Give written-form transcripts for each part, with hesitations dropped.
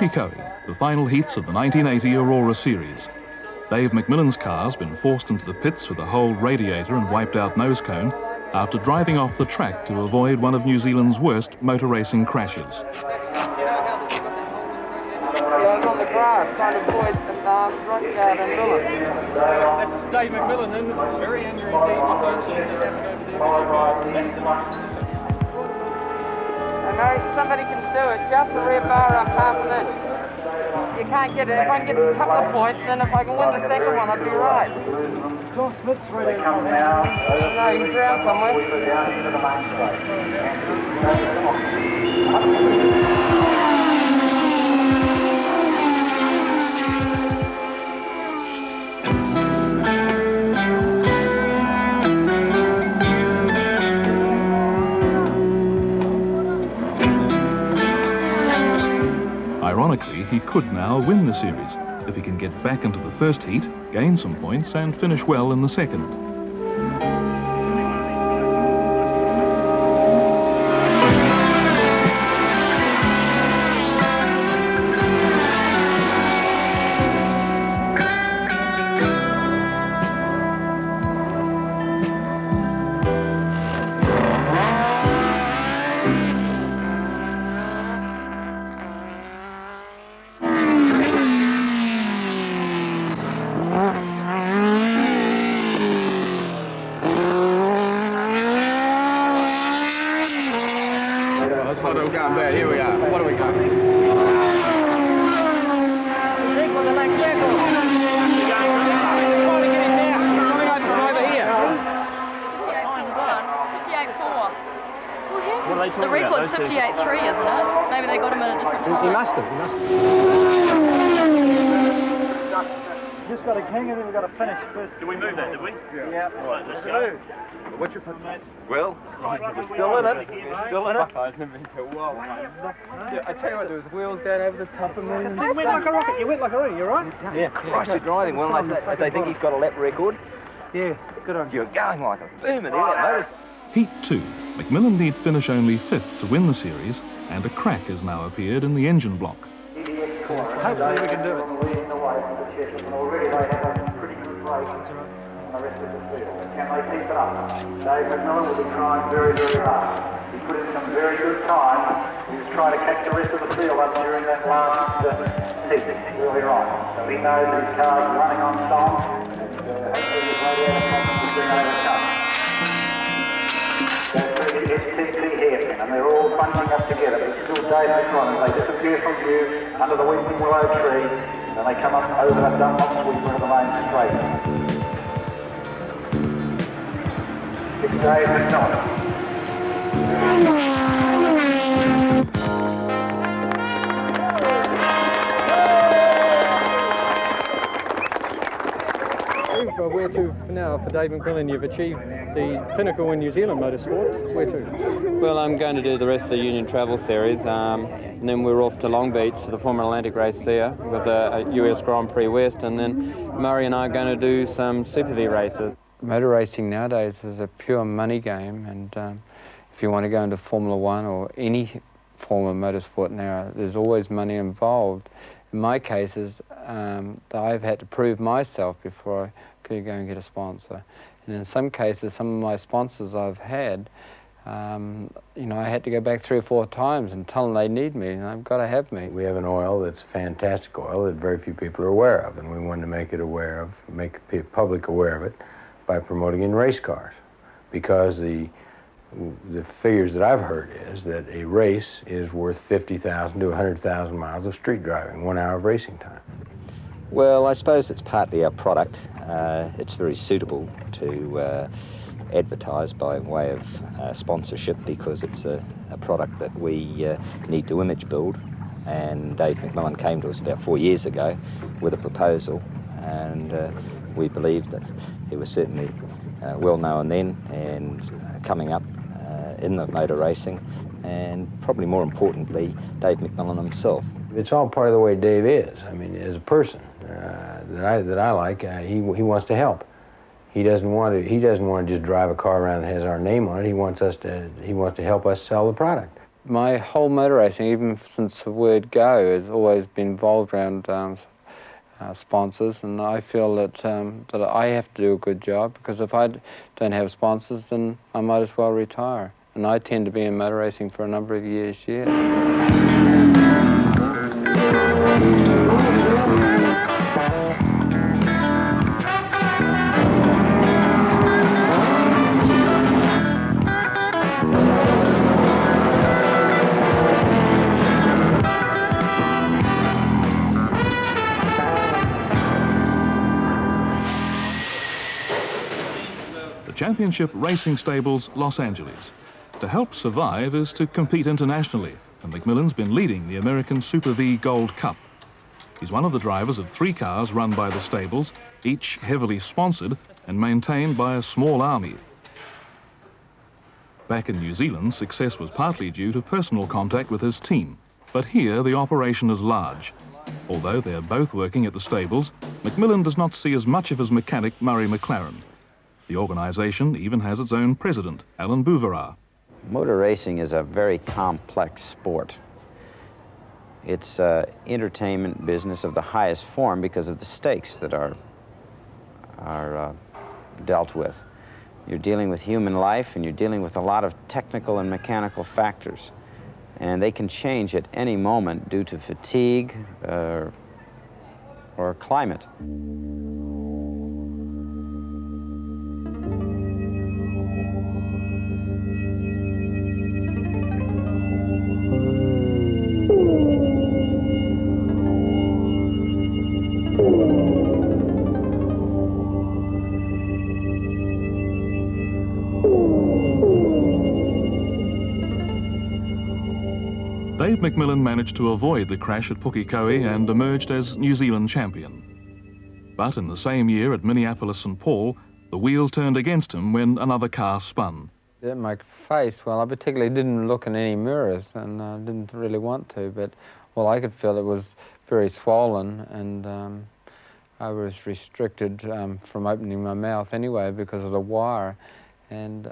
Pukekohe, the final heats of the 1980 Aurora Series. Dave McMillan's car's been forced into the pits with a whole radiator and wiped out nose cone after driving off the track to avoid one of New Zealand's worst motor racing crashes. Yeah, on the grass, trying to avoid running out and Miller. That's Dave McMillan, and very angry indeed. I know somebody can do it, just the rear bar up half an inch. You can't get it. If I can get a couple of points, then if I can win the second one, I'd be right. John Smith's ready. No, he's around somewhere. Ironically, he could now win the series if he can get back into the first heat, gain some points and finish well in the second. It's not all going bad. Here we are. What do we got? It's equal to that vehicle. Trying to get him down. Coming over from over here. What time is that? 58.4. What are they talking The record's 58.3, isn't it? Maybe they got him at a different time. He must have. Just got a king and then we've got to finish first. Did we move that, did we? Yeah. Right, let's go. What's your put, mate? Well, We're still in it. We're still in it. I've never been to a while. Yeah, I tell you what, there was wheels going over the top of me. You went like a rocket. You went like a rocket. You right? Yeah, Christ, you're driving well. They think he's got a lap record. Yeah. Good on you. You're going like a boom in there, that motor. Heat 2. McMillan need finish only 5th to win the series, and a crack has now appeared in the engine block. Hopefully we can do it. The rest of the field. Can they keep it up? Dave McMillan will be trying very, very hard. He put in some very good time. He was trying to catch the rest of the field up during that last heat earlier on. So he knows his car's running on song, and hopefully his radiator problems will be overcome. Go through the STT hairpin, and they're all bunching up together, but it's still Dave McMillan. They disappear from view under the weeping willow tree, and then they come up over that Dunlop sweeper of the main straight. It's Dave McMillan. Where to for now for Dave McMillan? You've achieved the pinnacle in New Zealand motorsport. Where to? Well, I'm going to do the rest of the Union Travel Series, and then we're off to Long Beach to the Formula Atlantic race there with a US Grand Prix West, and then Murray and I are going to do some Super Vees races. Motor racing nowadays is a pure money game, and if you want to go into Formula One or any form of motorsport now, there's always money involved. In my cases, I've had to prove myself before I could go and get a sponsor. And in some cases, some of my sponsors I've had, you know, I had to go back 3 or 4 times and tell them they need me, and they've got to have me. We have an oil that's fantastic oil that very few people are aware of, and we wanted to make it aware of, make the public aware of it by promoting in race cars, because the figures that I've heard is that a race is worth 50,000 to 100,000 miles of street driving, 1 hour of racing time. Well, I suppose it's partly our product. It's very suitable to advertise by way of sponsorship, because it's a product that we need to image build. And Dave McMillan came to us about 4 years ago with a proposal, and we believed that he was certainly well known then and coming up in the motor racing, and probably more importantly, Dave McMillan himself. It's all part of the way Dave is. I mean, as a person that I like, he wants to help. He doesn't want to just drive a car around that has our name on it. He wants to help us sell the product. My whole motor racing, even since the word go, has always been involved around sponsors, and I feel that that I have to do a good job, because if I don't have sponsors, then I might as well retire. And I tend to be in motor racing for a number of years yet. Championship Racing Stables, Los Angeles. To help survive is to compete internationally, and McMillan's been leading the American Super V Gold Cup. He's one of the drivers of 3 cars run by the stables, each heavily sponsored and maintained by a small army. Back in New Zealand, success was partly due to personal contact with his team, but here the operation is large. Although they're both working at the stables, McMillan does not see as much of his mechanic Murray McLaren. The organisation even has its own president, Alan Bouverat. Motor racing is a very complex sport. It's an entertainment business of the highest form because of the stakes that are dealt with. You're dealing with human life, and you're dealing with a lot of technical and mechanical factors. And they can change at any moment due to fatigue or climate. Dave McMillan managed to avoid the crash at Pukekohe and emerged as New Zealand champion. But in the same year at Minneapolis-St. Paul, the wheel turned against him when another car spun. My face, well, I particularly didn't look in any mirrors, and I didn't really want to, but all I could feel, it was very swollen, and I was restricted from opening my mouth anyway because of the wire, and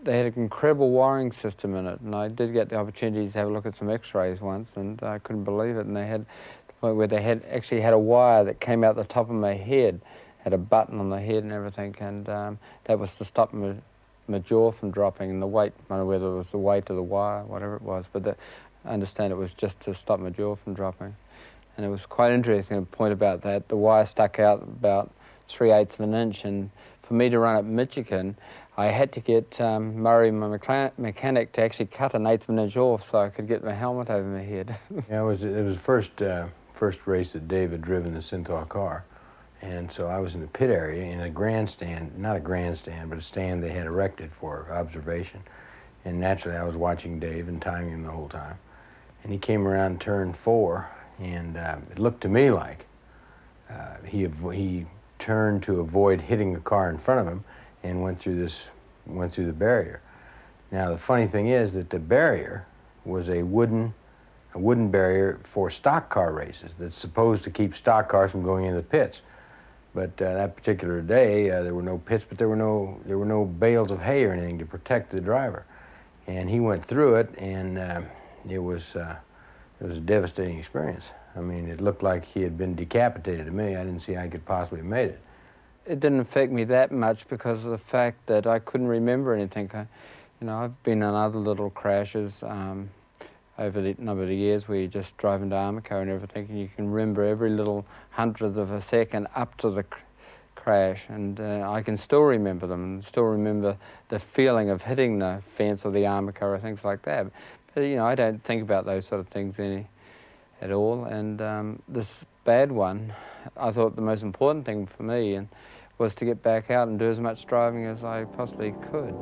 they had an incredible wiring system in it, and I did get the opportunity to have a look at some x-rays once, and I couldn't believe it. And they had the point where they actually had a wire that came out the top of my head, had a button on the head and everything, and that was to stop my jaw from dropping, and the weight, I don't know whether it was the weight of the wire, whatever it was, but I understand it was just to stop my jaw from dropping. And it was quite interesting, a point about that. The wire stuck out about 3/8 of an inch, and for me to run up Michigan, I had to get Murray, my mechanic, to actually cut 1/8 of an inch off so I could get my helmet over my head. Yeah, it was the first race that Dave had driven the Synthol car. And so I was in the pit area in a grandstand, not a grandstand, but a stand they had erected for observation. And naturally I was watching Dave and timing him the whole time. And he came around turn 4, and it looked to me like he turned to avoid hitting the car in front of him and went through the barrier. Now the funny thing is that the barrier was a wooden barrier for stock car races that's supposed to keep stock cars from going into the pits. But that particular day there were no pits, but there were no bales of hay or anything to protect the driver. And he went through it, and it was a devastating experience. I mean, it looked like he had been decapitated to me. I didn't see how he could possibly have made it. It didn't affect me that much because of the fact that I couldn't remember anything. I've been in other little crashes over the number of years where you just drive into Armico and everything, and you can remember every little hundredth of a second up to the crash, and I can still remember them, and still remember the feeling of hitting the fence or the Armico or things like that. But I don't think about those sort of things at all, and this bad one, I thought the most important thing for me was to get back out and do as much driving as I possibly could.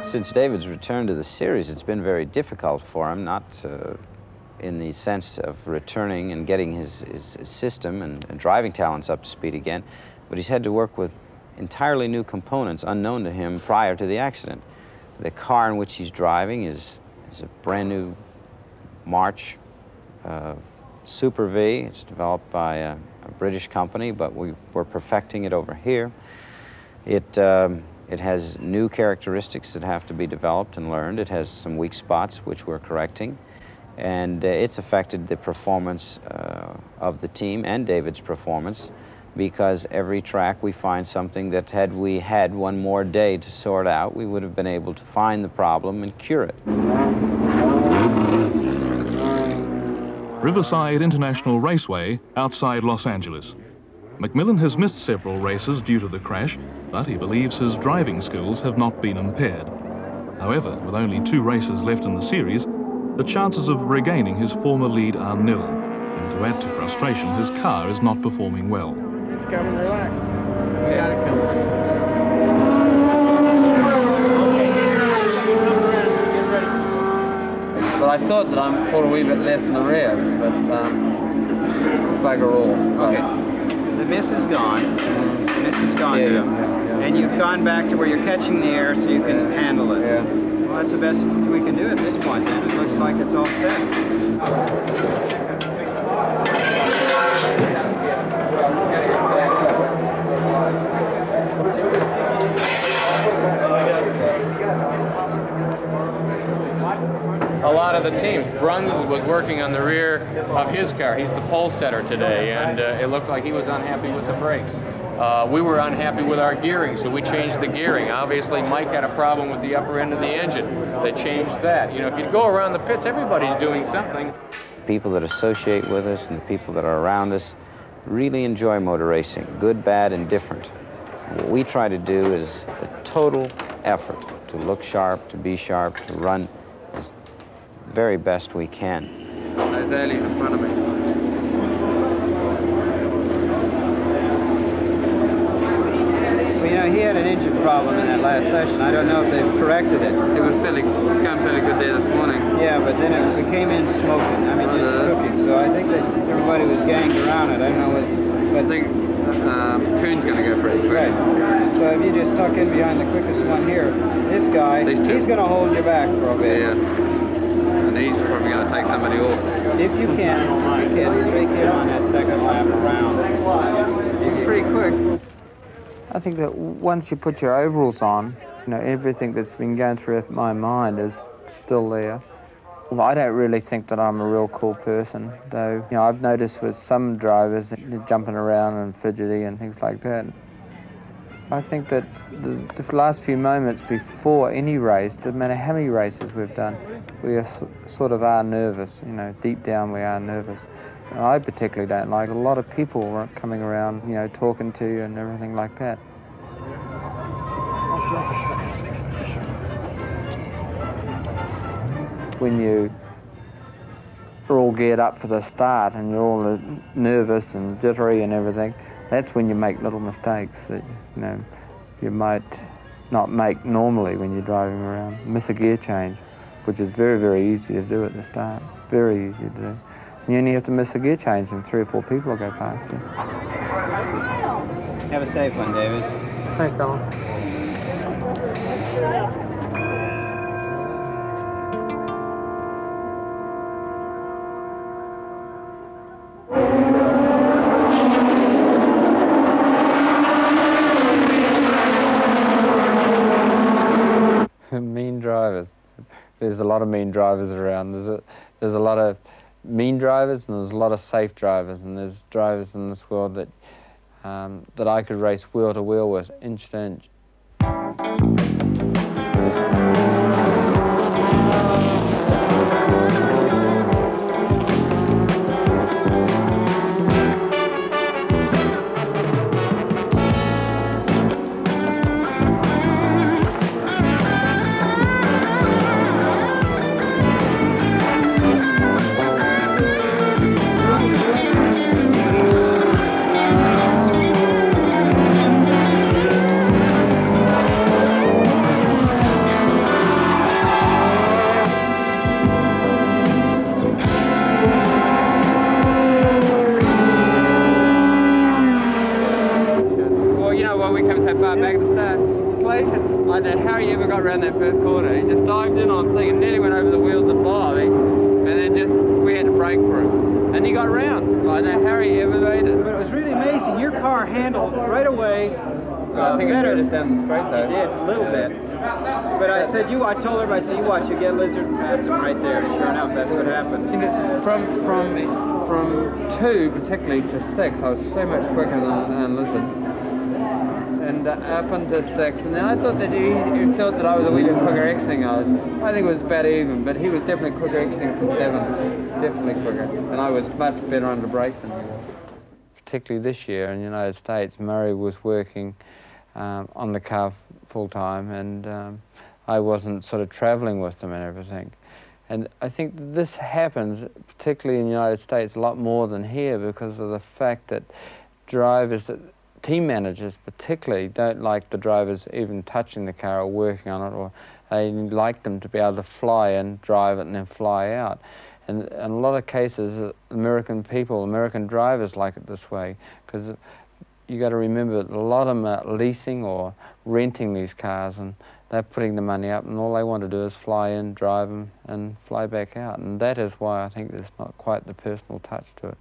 Since David's return to the series, it's been very difficult for him, not in the sense of returning and getting his system and driving talents up to speed again, but he's had to work with entirely new components unknown to him prior to the accident. The car in which he's driving is a brand new March Super V. It's developed by a British company, but we're perfecting it over here. It has new characteristics that have to be developed and learned. It has some weak spots, which we're correcting. And it's affected the performance of the team and David's performance, because every track we find something that had we had one more day to sort out, we would have been able to find the problem and cure it. Riverside International Raceway outside Los Angeles. McMillan has missed several races due to the crash, but he believes his driving skills have not been impaired. However, with only 2 races left in the series, the chances of regaining his former lead are nil. And to add to frustration, his car is not performing well. Come and relax. Yeah, come. But I thought that I'm caught a wee bit less in the rears, but bugger all. Okay, the miss is gone. The miss is gone now. And you've gone back to where you're catching the air so you can handle it. Yeah. Well, that's the best we can do at this point then. It looks like it's all set. A lot of the team. Bruns was working on the rear of his car. He's the pole setter today, and it looked like he was unhappy with the brakes. We were unhappy with our gearing, so we changed the gearing. Obviously, Mike had a problem with the upper end of the engine. They changed that. You know, if you go around the pits, everybody's doing something. People that associate with us and the people that are around us really enjoy motor racing, good, bad, and different. What we try to do is the total effort to look sharp, to be sharp, to run as very best we can. There's Ailey's in front of me. Well, you know, he had an engine problem in that last session. I don't know if they've corrected it. It was fairly good there this morning. Yeah, but then it came in smoking. I mean, just cooking. So I think that everybody was ganged around it. I don't know what... But I think Kuhn's going to go pretty quick. Right. So if you just tuck in behind the quickest one here, this guy, he's going to hold you back for a bit. Yeah. And he's probably going to take somebody off. If you can take him on that second lap around. He's pretty quick. I think that once you put your overalls on, you know, everything that's been going through my mind is still there. Well, I don't really think that I'm a real cool person, though. You know, I've noticed with some drivers they're jumping around and fidgety and things like that. I think that the last few moments before any race, no matter how many races we've done, we are sort of are nervous. You know, deep down we are nervous. And I particularly don't like a lot of people coming around, you know, talking to you and everything like that. When you are all geared up for the start and you're all nervous and jittery and everything, that's when you make little mistakes that, you know, you might not make normally when you're driving around. Miss a gear change, which is very, very easy to do at the start. Very easy to do. You only have to miss a gear change and 3 or 4 people will go past you. Have a safe one, David. Thanks, Alan. Mean drivers. There's a lot of mean drivers around. There's a lot of mean drivers and there's a lot of safe drivers, and there's drivers in this world that that I could race wheel to wheel with, inch to inch. Well, you know what, we come so far back at the start. Clayton, I don't know how you ever got around that first corner. just dived in on the thing and nearly went over the wheels of Bobby, and then we had to brake for him. And he got round. I don't know how he ever made it. But it was really amazing. Your car handled right away. I think better. It drove us down the straight though. It did, a little bit. But I told everybody, I said, you watch, you get lizard and pass him right there. Sure enough, that's what happened. You know, from 2 particularly to 6, I was so much quicker than Lizard. And up into 6, and then I thought that he thought that I was a wee bit quicker exiting. I think it was about even, but he was definitely quicker exiting from 7, definitely quicker. And I was much better under brakes than he was. Particularly this year in the United States, Murray was working on the car full time, and I wasn't sort of traveling with them and everything. And I think this happens, particularly in the United States, a lot more than here because of the fact that team managers particularly don't like the drivers even touching the car or working on it, or they like them to be able to fly in, drive it, and then fly out. And in a lot of cases, American drivers like it this way, because you got to remember that a lot of them are leasing or renting these cars, and they're putting the money up, and all they want to do is fly in, drive them, and fly back out. And that is why I think there's not quite the personal touch to it.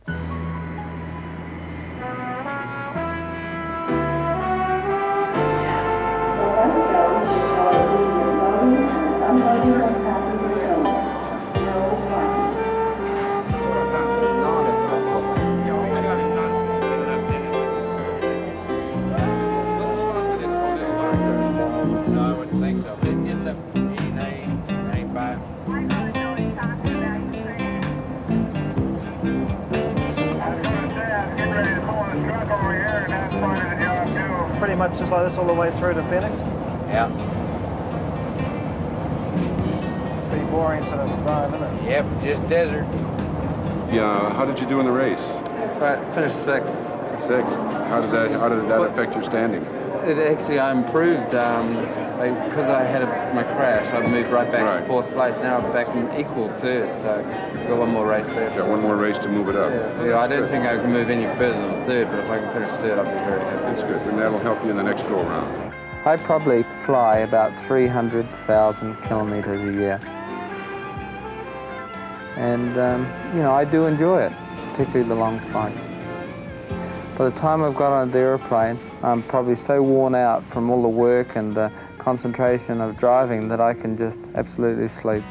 Pretty much just like this all the way through to Phoenix? Yeah. Pretty boring sort of drive, isn't it? Yep, just desert. Yeah, how did you do in the race? I finished 6th. 6th. How did that affect your standing? It actually, I improved because I had my crash. I moved right back to 4th place. Now I'm back in equal 3rd, so I've got one more race there. Got one more race to move it up. Yeah, I don't think I can move any further than 3rd, but if I can finish 3rd, I'll be very happy. That's good, and that'll help you in the next go-around. I probably fly about 300,000 kilometers a year. And, you know, I do enjoy it, particularly the long flights. By the time I've got on the airplane, I'm probably so worn out from all the work and the concentration of driving that I can just absolutely sleep.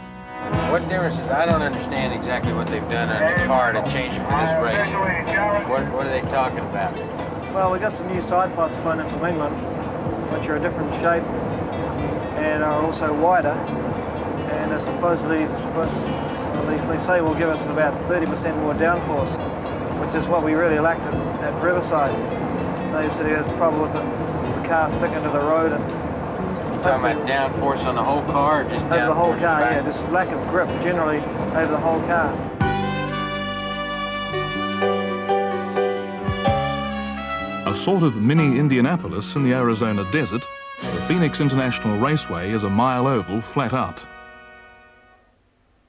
What difference is, I don't understand exactly what they've done on the car to change it for this race. What are they talking about? Well, we got some new side pods flown in from England, which are a different shape and are also wider. And supposedly, they say will give us about 30% more downforce, which is what we really lacked at Riverside. Dave said he has a problem with the car sticking to the road. And you're talking about downforce on the whole car, or just over the whole car? Back? Yeah, just lack of grip generally over the whole car. A sort of mini Indianapolis in the Arizona desert, the Phoenix International Raceway is a mile oval flat out.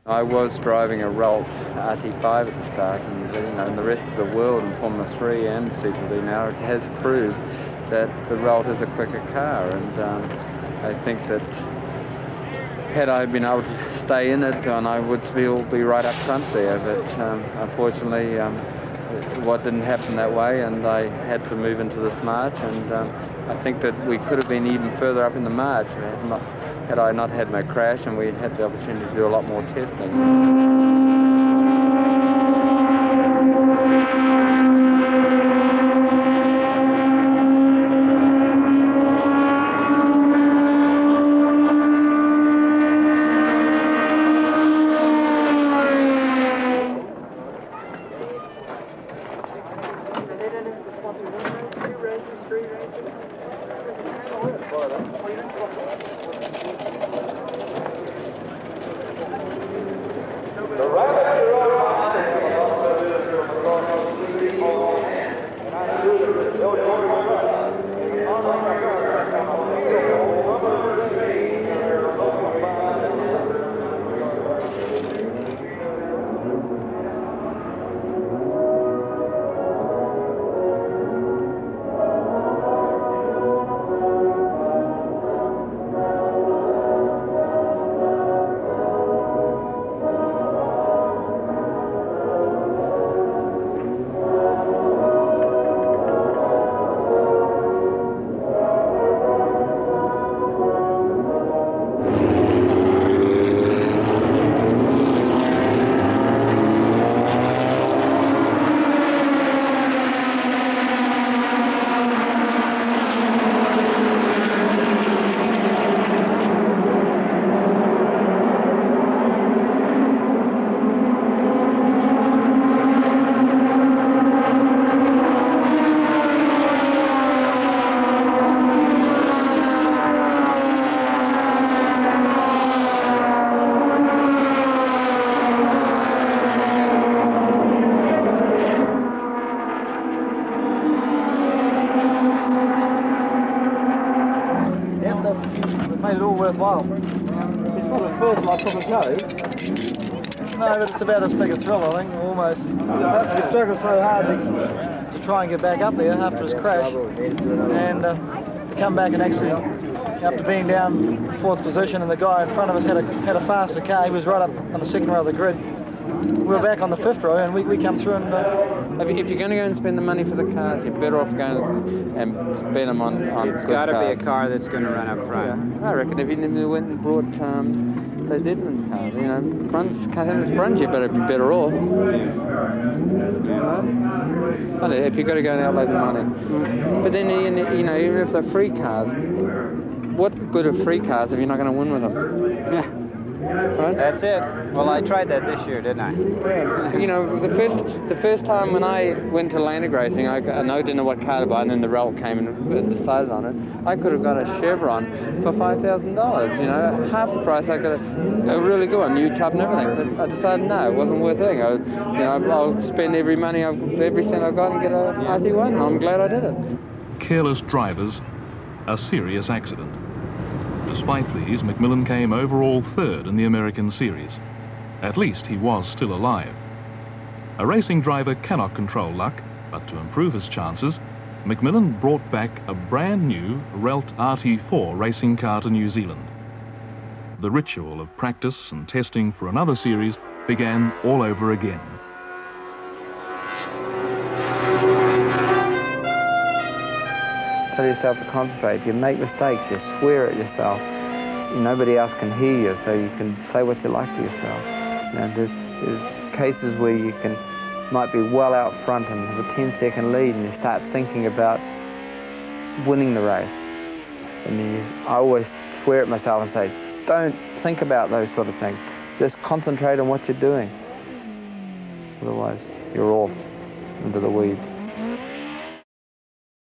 I was driving a Ralt RT5 at the start, and you know, in the rest of the world in Formula 3 and Super Vees now, it has proved that the Ralt is a quicker car, and I think that had I been able to stay in it, and I would still be right up front there, but unfortunately what didn't happen that way, and I had to move into this March, and I think that we could have been even further up in the March had I not had my crash, and we had the opportunity to do a lot more testing. thrills like public knows. No, but it's about as big a thrill, I think, almost. He struggled so hard to try and get back up there after his crash, and to come back and actually, after being down fourth position, and the guy in front of us had a faster car. He was right up on the second row of the grid. We were back on the fifth row, and we come through and... If you're going to go and spend the money for the cars, you're better off going and spend them on It's got to be a car that's going to run up front. Yeah, I reckon if you went and brought the Deadman's cars, you know, front, you better be better off. I don't know, if you've got to go and outlay the money. But then, you know, even if they're free cars, what good are free cars if you're not going to win with them? Yeah. Right? That's it. Well, I tried that this year, didn't I? Yeah. You know, the first time when I went to Landing Racing, I didn't know what car to buy, and then the result came and decided on it. I could have got a Chevron for $5,000. You know, half the price. I got a really good one, new tub and everything. But I decided no, it wasn't worth it. I'll spend every cent I've got and get a RT1. And I'm glad I did it. Careless drivers, a serious accident. Despite these, McMillan came overall third in the American Series. At least he was still alive. A racing driver cannot control luck, but to improve his chances, McMillan brought back a brand new Relt RT4 racing car to New Zealand. The ritual of practice and testing for another series began all over again. Tell yourself to concentrate. If you make mistakes, you swear at yourself. Nobody else can hear you, so you can say what you like to yourself. You know, there's cases where you might be well out front and have a 10-second lead, and you start thinking about winning the race. And I always swear at myself and say, don't think about those sort of things. Just concentrate on what you're doing. Otherwise, you're off into the weeds.